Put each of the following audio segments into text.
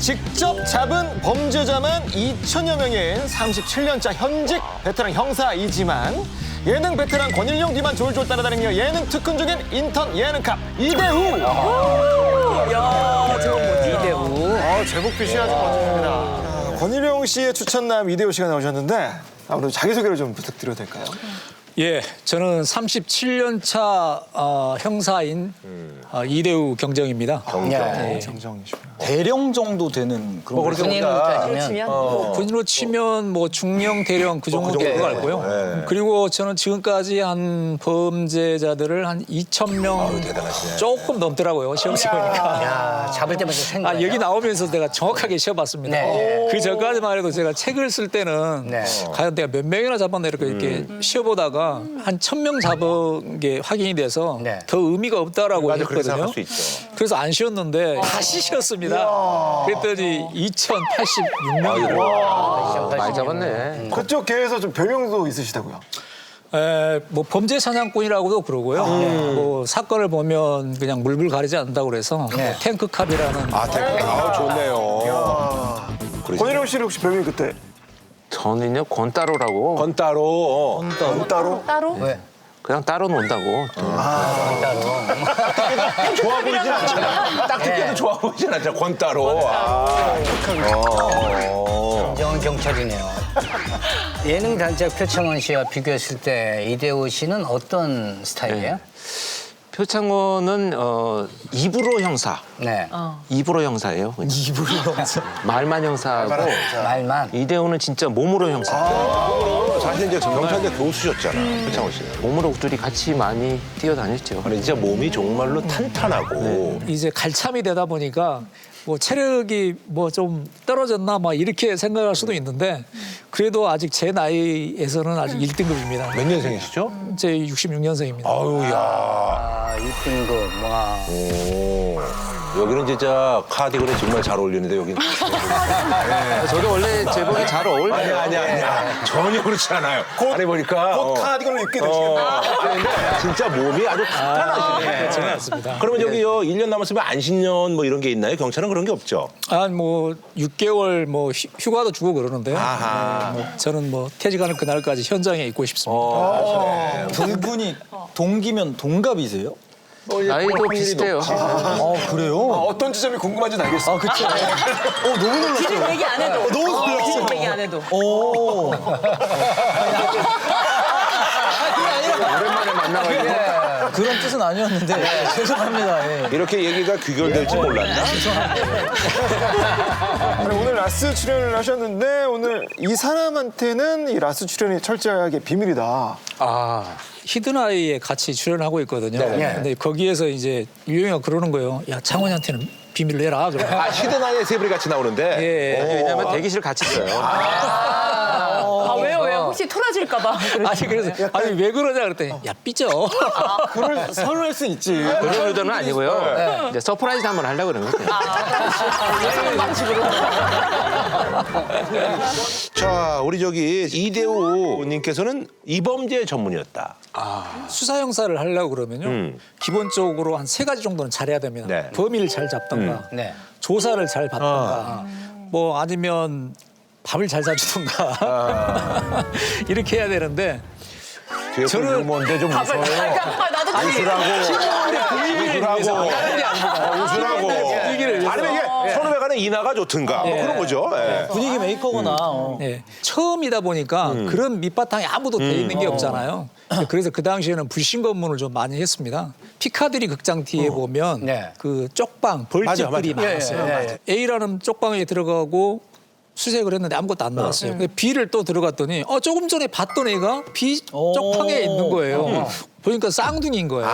직접 잡은 범죄자만 2천여 명인 37년차 현직 베테랑 형사이지만 예능 베테랑 권일용 뒤만 졸졸 따라다니며 예능 특훈 중인 인턴 예능캅 이대우. 야, 저거 뭐지? 이대우. 제목빛이 아주 멋집니다. 권일용 씨의 추천남 이대우 씨가 나오셨는데 아무래도 자기소개를 좀 부탁드려도 될까요? 예, 저는 37년 차 형사인 이대우 경정입니다. 네, 정정이시구나. 대령 정도 되는 그런 거. 군인으로 따지면 군인으로 치면 뭐 중령, 대령 그 정도 알고요. 그리고 저는 지금까지 한 범죄자들을 한 2,000명 조금 넘더라고요. 시험해 보니까. 야, 잡을 때마다 생각. 여기 나오면서 내가 정확하게 쉬어봤습니다. 네. 그 전까지만 해도 제가 책을 쓸 때는 네. 과연 내가 몇 명이나 잡았나 이렇게 쉬어보다가 한 1,000명 잡은 게 확인이 돼서 네. 더 의미가 없다라고 했거든요. 수 있죠. 그래서 안 쉬었는데 다시 쉬었습니다. 그랬더니 2,086명이더라고요. 많이 잡았네. 그쪽 계에서 좀 별명도 있으시다고요? 뭐 범죄 사냥꾼이라고도 그러고요. 뭐 사건을 보면 그냥 물불 가리지 않는다고 그래서 탱크캅이라는 좋네요. 권일용 씨는 혹시 별명이 그때 저는요, 권따로라고. 건따로. 따로? 따로? 왜? 그냥 따로 논다고. 좋아 보이진 않잖아. 딱 듣기도 좋아 보이진 않잖아. 건따로. 정정은 경찰이네요. 예능 단짝 표창원 씨와 비교했을 때 이대우 씨는 어떤 스타일이에요? 표창원은 입으로 형사. 네. 입으로 형사예요. 입으로 형사. 말만 형사하고 말만. 이대호는 진짜 몸으로 형사. 사실 이제 경찰대 교수셨잖아, 표창원 씨는. 몸으로 둘이 같이 많이 뛰어다녔죠. 아니, 진짜 몸이 정말로 탄탄하고. 이제 갈참이 되다 보니까 뭐 체력이 뭐 좀 떨어졌나 막 이렇게 생각할 수도 있는데 그래도 아직 제 나이에서는 아직 1등급입니다. 몇 년생이시죠? 제 66년생입니다. 아유, 야. 아, 1등급. 와. 오. 여기는 진짜 카디건에 정말 잘 어울리는데, 여기는. 저도 원래 제복이 잘 어울려요. 아니야. 전혀 그렇지 않아요. 안에 보니까. 곧 카디건을 입게 되시겠네요. 아니, 근데 진짜 몸이 아주 탄탄하시네. 저는 않습니다. 그러면 여기요, 1년 남았으면 안식년 뭐 이런 게 있나요? 경찰은 그런 게 없죠? 뭐 6개월 뭐 휴가도 주고 그러는데요. 뭐 저는 뭐 퇴직하는 그날까지 현장에 있고 싶습니다. 두 분이 동기면 동갑이세요? 나이도 비슷해요. 그래요? 어떤 지점이 궁금한지 알겠어요. 그쵸. 너무 놀랐어요. 뒤를 얘기 안 해도. 너무 놀랐어요. 뒤를 얘기 안 해도. 오랜만에 만나가지고. 그런 뜻은 아니었는데 죄송합니다. 예. 이렇게 얘기가 귀결될지 몰랐나? 아니, 오늘 라스 출연을 하셨는데 오늘 이 사람한테는 이 라스 출연이 철저하게 비밀이다. 히든아이에 같이 출연하고 있거든요. 근데 거기에서 이제 유영이가 그러는 거예요. 야, 창원이한테는 비밀로 해라. 그러면. 히든아이의 세 분이 같이 나오는데. 예. 왜냐면 대기실 같이 써요. 왜요? 혹시 토라질까봐. 아니 그래서 아니 왜 그러냐 그랬더니 야 삐져. 그걸 선호할 수 있지. 그런 의도는 아니고요. 이제 서프라이즈 한번 하려고 그러는 거죠. 예상한 방식으로. 자, 우리 저기 이대우님께서는 이범죄 전문이었다. 수사 형사를 하려고 그러면요. 기본적으로 한 3가지 정도는 잘해야 됩니다. 네. 범인을 잘 잡던가, 네. 조사를 잘 받던가, 뭐 아니면 밥을 잘 사주던가 이렇게 해야 되는데 뒤에 저는 뭔데 좀 무서워요. 나도 웃으라고. 분위기를 아니면 이게 선후배간에 인하가 좋든가 뭐 그런 거죠. 예. 분위기 메이커구나. 처음이다 보니까 그런 밑바탕에 아무도 돼 있는 게 없잖아요. 그래서 그 당시에는 불신검문을 좀 많이 했습니다. 피카디리 극장 뒤에 보면 네. 그 쪽방, 벌집들이 많았어요. A라는 쪽방에 들어가고 수색을 했는데 아무것도 안 나왔어요. 근데 B를 또 들어갔더니 조금 전에 봤던 애가 B 쪽방에 있는 거예요. 보니까 쌍둥이인 거예요.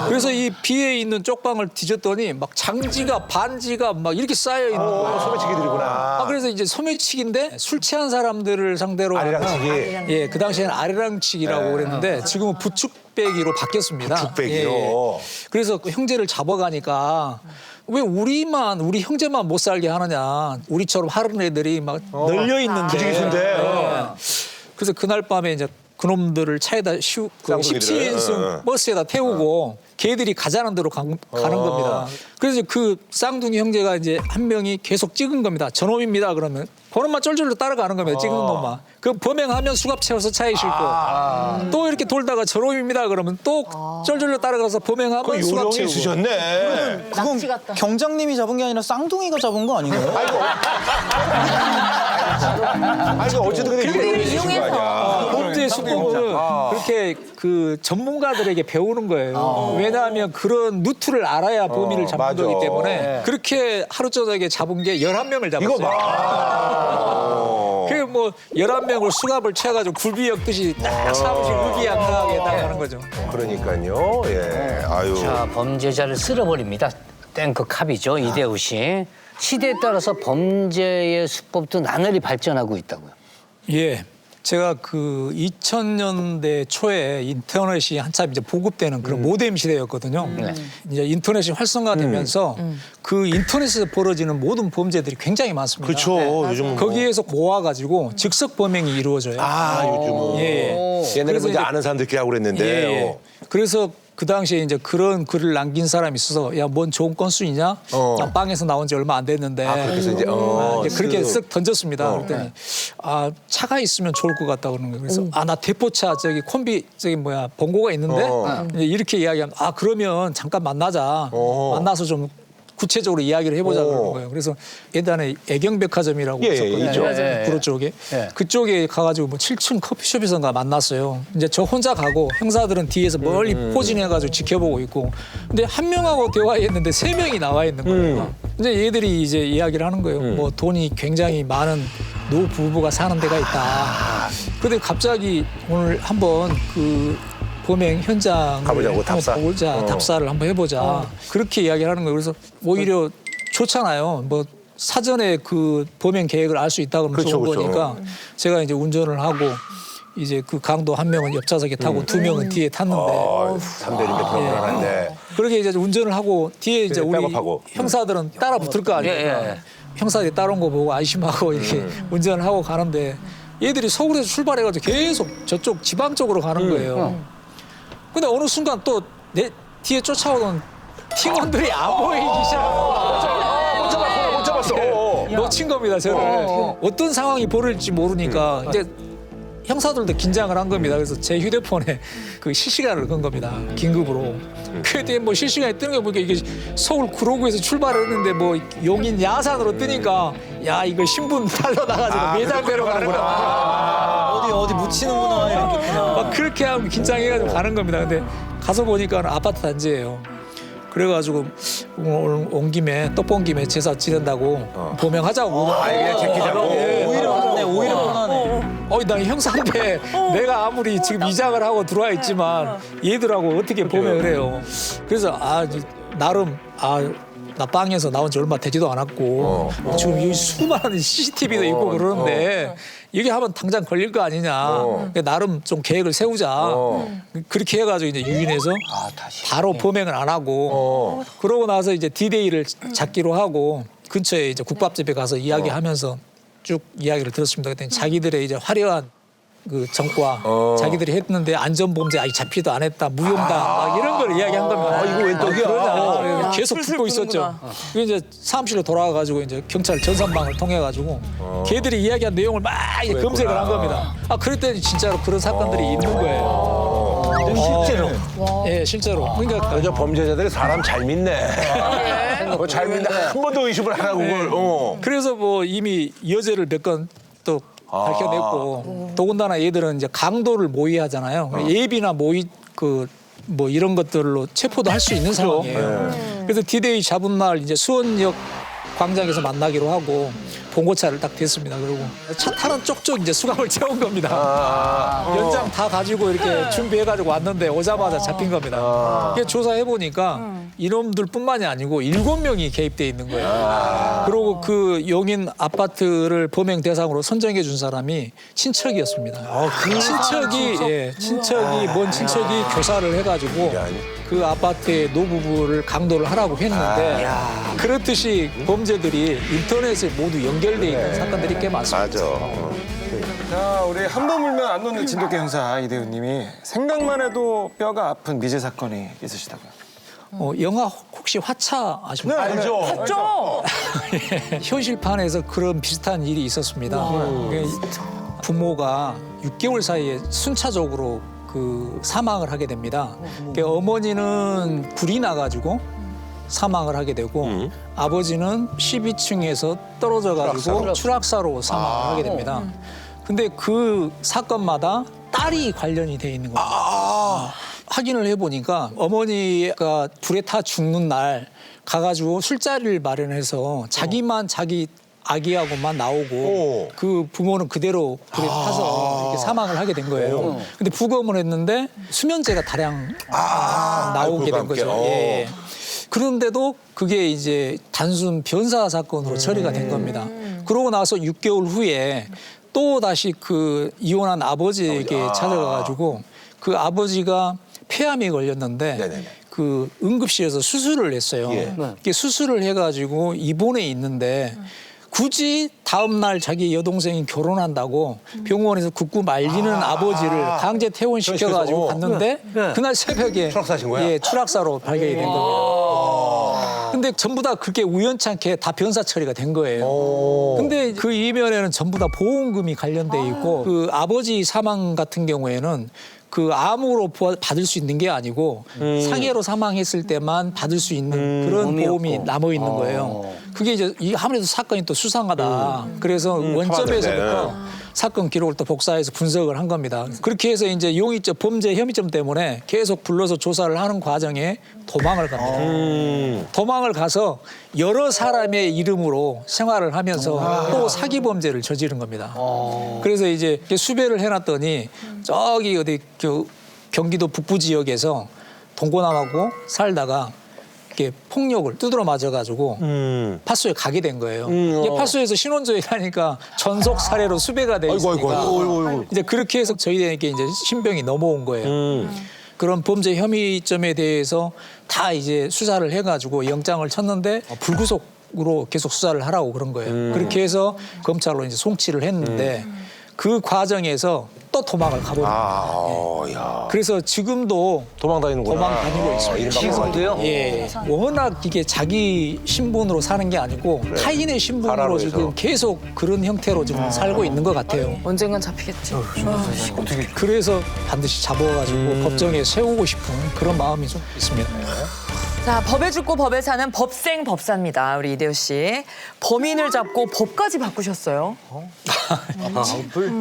그래서 이 B에 있는 쪽방을 뒤졌더니 막 장지가 반지가 막 이렇게 쌓여 있는 거예요. 소매치기들이구나. 그래서 이제 소매치기인데 술 취한 사람들을 상대로 하는 아리랑치기. 그 당시에는 아리랑치기라고 그랬는데 지금은 부축배기로 바뀌었습니다. 부축배기요. 그래서 그 형제를 잡아가니까 왜 우리 형제만 못 살게 하느냐. 우리처럼 하는 애들이 막 널려 있는데. 부지기수인데. 그래서 그날 밤에 이제 그놈들을 차에다 그 쌍둥이들을. 17인승 버스에다 태우고 걔들이 가자는 대로 가는 겁니다. 그래서 그 쌍둥이 형제가 이제 한 명이 계속 찍은 겁니다. 저놈입니다. 그러면 그놈만 쫄쫄로 따라가는 겁니다. 찍는 놈만. 그 범행하면 수갑 채워서 차에 싣고 또 이렇게 돌다가 저놈입니다. 그러면 또 쫄쫄로 따라가서 범행하면 수갑 요령이 채우고. 있으셨네. 낙지 같다. 경장님이 잡은 게 아니라 쌍둥이가 잡은 거 아닌가요? 아니 어쨌든 근데 요령이 있으신 거 이용해서. 아니야. 범죄 수법은 그렇게 그 전문가들에게 배우는 거예요. 왜냐하면 그런 루트를 알아야 범인을 잡는 맞아. 거기 때문에 그렇게 하루 저녁에 잡은 게 11명을 잡았어요. 이거 봐. 그게 뭐 11명을 수갑을 채가지고 굴비 엮듯이 딱 사무실 의기양양하게 딱 하는 거죠. 그러니까요. 예. 아유. 자, 범죄자를 쓸어버립니다. 땡크 캅이죠. 이대우 씨. 시대에 따라서 범죄의 수법도 나날이 발전하고 있다고요. 예. 제가 그 2000년대 초에 인터넷이 한참 이제 보급되는 그런 모뎀 시대였거든요. 이제 인터넷이 활성화되면서 그 인터넷에서 벌어지는 모든 범죄들이 굉장히 많습니다. 그렇죠. 요즘 거기에서 모아가지고 즉석 범행이 이루어져요. 요즘은. 예. 옛날에 그래서 뭐 이제 이제- 아는 사람들끼리 하고 그랬는데. 예, 예. 그래서 그 당시에 이제 그런 글을 남긴 사람이 있어서 야, 뭔 좋은 건수이냐? 난 빵에서 나온 지 얼마 안 됐는데. 그렇게 해서 이제 이제 그렇게 쓱 던졌습니다. 그랬더니 아, 차가 있으면 좋을 것 같다 그러는 거예요. 그래서 아, 나 대포차 저기 콤비 저기 뭐야 번고가 있는데 이제 이렇게 이야기하면 아, 그러면 잠깐 만나자. 만나서 좀 구체적으로 이야기를 해보자 그러는 거예요. 그래서 예전에 애경백화점이라고 예, 있었거든요. 있죠. 구로 쪽에. 예. 그쪽에 가가지고 뭐 7층 커피숍에서가 만났어요. 이제 저 혼자 가고 형사들은 뒤에서 멀리 포진해가지고 지켜보고 있고. 근데 한 명하고 대화했는데 3명이 나와 있는 거예요. 이제 얘들이 이제 이야기를 하는 거예요. 뭐 돈이 굉장히 많은 노 부부가 사는 데가 있다. 근데 갑자기 오늘 한번 그 범행 현장을 가보자고, 한번 답사. 보자, 답사를 한번 해보자. 그렇게 이야기를 하는 거예요. 그래서 오히려 좋잖아요. 뭐 사전에 그 범행 계획을 알 수 있다 그러면 그렇죠, 좋은 그렇죠. 거니까 제가 이제 운전을 하고 이제 그 강도 한 명은 옆좌석에 타고 2명은 뒤에 탔는데 3대인데 불안한데. 그렇게 이제 운전을 하고 뒤에 이제 우리 백업하고. 형사들은 따라 붙을 거 아니에요. 예. 형사들이 따라온 거 보고 안심하고 이렇게 운전을 하고 가는데 얘들이 서울에서 출발해가지고 계속 저쪽 지방 쪽으로 가는 거예요. 근데 어느 순간 또 내 뒤에 쫓아오던 팀원들이 안 보이기 시작하고 못 잡았어. 놓친 겁니다, 저를. 어떤 상황이 벌어질지 모르니까 이제 형사들도 긴장을 한 겁니다. 그래서 제 휴대폰에 그 실시간을 건 겁니다. 긴급으로. 그때 뭐 실시간에 뜨는 거 보니까 이게 서울 구로구에서 출발을 했는데 뭐 용인 야산으로 뜨니까 야, 이거 신분 달려나가지고 매장대로 가는 거야. 어디 묻히는구나 이렇게 그냥. 막 그렇게 하면 긴장해가지고 가는 겁니다. 근데 가서 보니까 아파트 단지예요. 그래가지고 오늘 온 김에 떡 본 김에 제사 지낸다고 범행하자고. 그냥 제끼자고. 오히려 편하네. 오히려 편하네. 나 형사인데 내가 아무리 지금 이장을 하고 들어와 있지만 얘들하고 어떻게 범행을 해요. 그래서 나름 나 빵에서 나온 지 얼마 되지도 않았고 지금 이 수많은 CCTV도 있고 그러는데 이게 하면 당장 걸릴 거 아니냐. 그러니까 나름 좀 계획을 세우자. 그렇게 해가지고 이제 유인해서 바로 범행을 안 하고 그러고 나서 이제 D-Day를 잡기로 하고 근처에 이제 국밥집에 가서 이야기하면서 쭉 이야기를 들었습니다. 그랬더니 자기들의 이제 화려한 그 전과 자기들이 했는데 안전범죄 잡히도 안 했다 무용다 막 이런 걸 이야기한 겁니다. 이거 웬 떡이야? 그러냐. 계속 듣고 있었죠. 그 이제 사무실로 돌아가가지고 이제 경찰 전산망을 통해가지고 걔들이 이야기한 내용을 막 이제 검색을 한 겁니다. 그랬더니 진짜로 그런 사건들이 있는 거예요. 실제로. 예, 실제로. 그러니까 저 범죄자들이 사람 잘 믿네. 잘 믿네. 한 번도 의심을 안 하고 그걸. 그래서 뭐 이미 여죄를 몇 건 또 밝혀냈고 더군다나 얘들은 이제 강도를 모의하잖아요. 예비나 모의 뭐 이런 것들로 체포도 할 수 있는 상황이에요. 그래서 D-Day 잡은 날 이제 수원역 광장에서 만나기로 하고 봉고차를 딱 댔습니다. 그리고 차 타는 쪽쪽 이제 수갑을 채운 겁니다. 연장 다 가지고 이렇게 준비해가지고 왔는데 오자마자 잡힌 겁니다. 이게 조사해 보니까 이놈들뿐만이 아니고 7명이 개입돼 있는 거예요. 그리고 그 용인 아파트를 범행 대상으로 선정해 준 사람이 친척이었습니다. 친척이 먼 친척이 교사를 해가지고 그 아파트의 노부부를 강도를 하라고 했는데 그렇듯이 범죄들이 인터넷에 모두 연결돼 있는 사건들이 꽤 많습니다. 자, 우리 한 번 물면 안 놓는 진돗개 형사 이대훈님이 생각만 해도 뼈가 아픈 미제 사건이 있으시다고요. 영화 혹시 화차 아십니까? 알죠. 맞죠? 현실판에서 그런 비슷한 일이 있었습니다. 부모가 6개월 사이에 순차적으로 그 사망을 하게 됩니다. 어머니는 불이 나가지고 사망을 하게 되고 아버지는 12층에서 떨어져가지고 추락사로 사망을 하게 됩니다. 근데 그 사건마다 딸이 관련이 돼 있는 겁니다. 확인을 해보니까 어머니가 불에 타 죽는 날 가가지고 술자리를 마련해서 자기만 자기 아기하고만 나오고 그 부모는 그대로 불에 타서 이렇게 사망을 하게 된 거예요. 근데 부검을 했는데 수면제가 다량 나오게 된 거죠. 예. 그런데도 그게 이제 단순 변사 사건으로 처리가 된 겁니다. 그러고 나서 6개월 후에 또 다시 그 이혼한 아버지에게 찾아가가지고 그 아버지가 폐암이 걸렸는데 그 응급실에서 수술을 했어요. 이게 수술을 해가지고 입원해 있는데 굳이 다음 날 자기 여동생이 결혼한다고 병원에서 굽고 말리는 아버지를 강제 퇴원시켜가지고 갔는데 그날 새벽에 추락사신 거야? 예, 추락사로 발견이 된 겁니다. 근데 전부 다 그렇게 우연찮게 다 변사 처리가 된 거예요. 근데 그 이면에는 전부 다 보험금이 관련돼 있고 그 아버지 사망 같은 경우에는 그 암으로 받을 수 있는 게 아니고 상해로 사망했을 때만 받을 수 있는 그런 보험이 남아 있는 거예요. 그게 이제 아무래도 사건이 또 수상하다. 그래서 원점에서부터 사건 기록을 또 복사해서 분석을 한 겁니다. 그렇게 해서 이제 용의점, 범죄 혐의점 때문에 계속 불러서 조사를 하는 과정에 도망을 갑니다. 도망을 가서 여러 사람의 이름으로 생활을 하면서 또 사기 범죄를 저지른 겁니다. 그래서 이제 수배를 해놨더니 저기 어디 경기도 북부 지역에서 동고남하고 살다가 이렇게 폭력을 두드러 맞아가지고 파수에 가게 된 거예요. 이게 파수에서 신원조회를 하니까 전속 살해로 수배가 돼 있으니까 이제 그렇게 해서 저희에게 이제 신병이 넘어온 거예요. 그런 범죄 혐의점에 대해서 다 이제 수사를 해가지고 영장을 쳤는데 불구속으로 계속 수사를 하라고 그런 거예요. 그렇게 해서 검찰로 이제 송치를 했는데 그 과정에서 또 도망을 가버립니다. 그래서 지금도 도망 다니고 있습니다. 지금도요? 예. 워낙 이게 자기 신분으로 사는 게 아니고 타인의 신분으로 지금 계속 그런 형태로 지금 살고 있는 것 같아요. 언젠간 잡히겠지. 그래서 반드시 잡아가지고 법정에 세우고 싶은 그런 마음이 좀 있습니다. 자, 법에 죽고 법에 사는 법생 법사입니다. 우리 이대호 씨. 범인을 잡고 법까지 바꾸셨어요.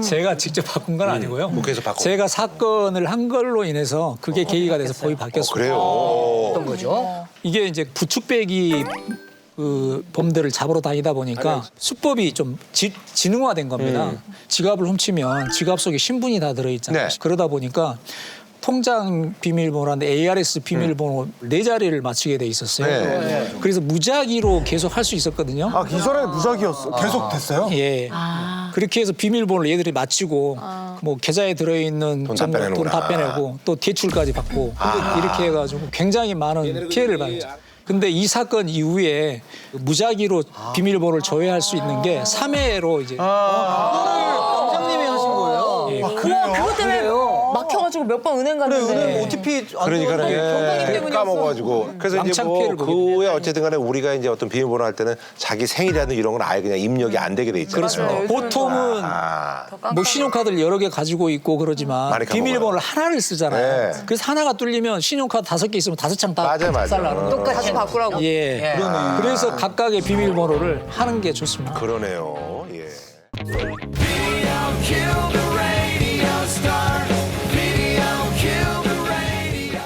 제가 직접 바꾼 건 아니고요. 국회에서 바꾼 제가 사건을 한 걸로 인해서 그게 계기가 돼서 법이 바뀌었습니다. 그래요. 어떤 거죠? 이게 이제 부축배기 그 범죄를 잡으러 다니다 보니까 수법이 좀 지능화된 겁니다. 지갑을 훔치면 지갑 속에 신분이 다 들어있잖아요. 네. 그러다 보니까 통장 비밀번호인데 ARS 비밀번호 4자리를 맞추게 돼 있었어요. 그래서 무작위로 계속 할 수 있었거든요. 아, 이전에 무작위였어. 계속 됐어요? 예. 그렇게 해서 비밀번호를 얘들이 맞추고 뭐 계좌에 들어있는 돈 다 빼내는구나. 돈 다 빼내고 또 대출까지 받고 이렇게 해가지고 굉장히 많은 피해를 받죠. 근데 이 사건 이후에 무작위로 비밀번호를 조회할 수 있는 게 3회로 이제 원장님이 하신 거예요? 예. 그것 때문에 막혀가지고 몇 번 은행 갔는데. 은행 OTP 안 그러니까 경관이 때문이었어. 까먹어가지고 그래서 이제 왕창 뭐 피해를 보게 그후에 어쨌든간에 우리가 이제 어떤 비밀번호 할 때는 자기 생일이라든 이런 건 아예 그냥 입력이 안 되게 돼 있잖아요. 그렇습니다. 보통은 뭐 신용카드를 여러 개 가지고 있고 그러지만 많이 까먹어요. 비밀번호를 하나를 쓰잖아요. 네. 그래서 하나가 뚫리면 신용카드 5개 있으면 5장 다 맞아요. 박살나는 거예요. 다시 바꾸라고. 예. 그래서 각각의 비밀번호를 하는 게 좋습니다. 그러네요. 예.